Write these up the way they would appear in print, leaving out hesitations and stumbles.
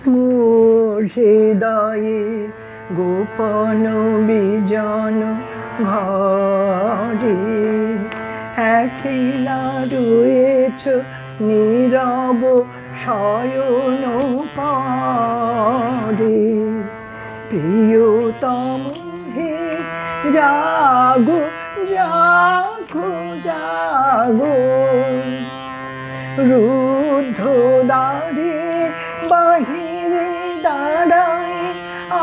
মোর হৃদয়ে গোপন বিজন ঘরে একলা রয়েছ নীরব শয়ন পরে। প্রিয়তম হে জাগো জাগো জাগো, রুদ্ধ দ্বারে বাহিরে দাঁড়াই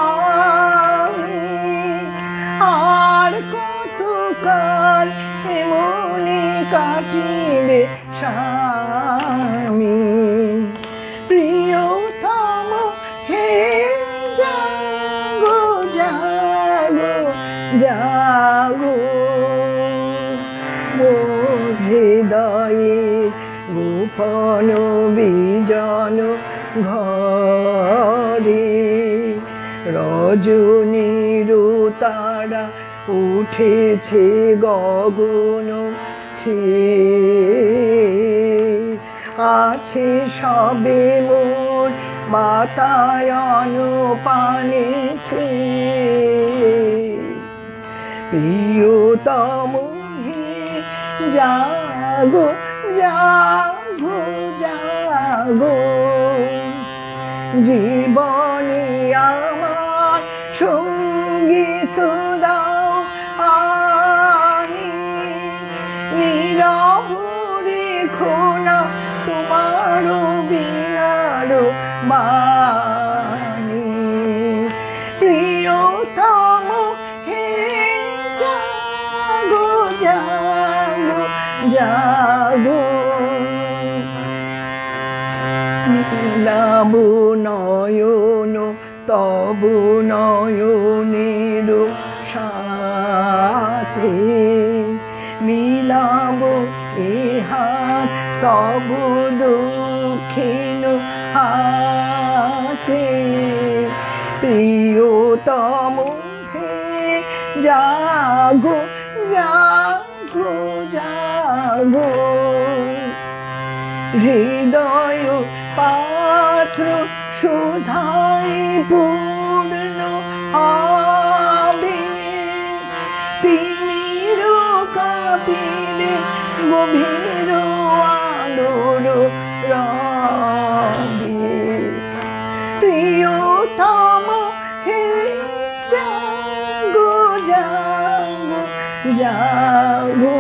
আমি। আর কতকাল এমনি কাটিবে স্বামী। প্রিয়তম হে জাগো জাগো জাগো, মোর হৃদয়ে গোপন বিজন ঘরে রজনীর তারা উঠেছে গগন ছেয়ে। আছে সবে মোর বাতায়ন পানে ছুঁয়ে। প্রিয়তম হে জাগো জাগো জাগো, জীবনে আমার সঙ্গীত দাও আনি। নীরব রেখো না তোমার বীণার বাণী। প্রিয়তম হে জাগো জাগো জাগো, মিলাব নয়ন তবু নয়নের সাথে। মিলাব এ হাত তবু দক্ষিণ হাতে। প্রিয়তম হে জাগো জাগো জাগো, হৃদয় পাত্র সুধাই পূর্ণ হবে। তিমির কাঁপিবে গভীর আলোর রবে। প্রিয়তম হে জাগো জাগো জাগো,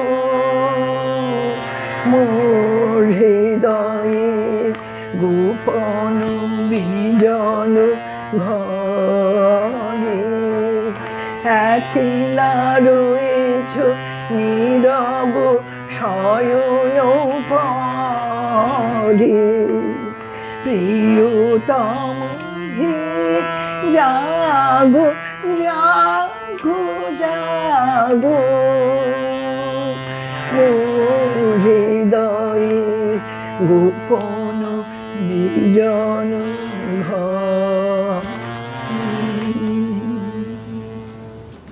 মোর হৃদয়ে গোপন বিজন ঘরে একলা রয়েছ নীরব শয়ন পরে। প্রিয়তম হে জাগো জাগো জাগো, মোর হৃদয়ে গোপন বিজন ঘরে।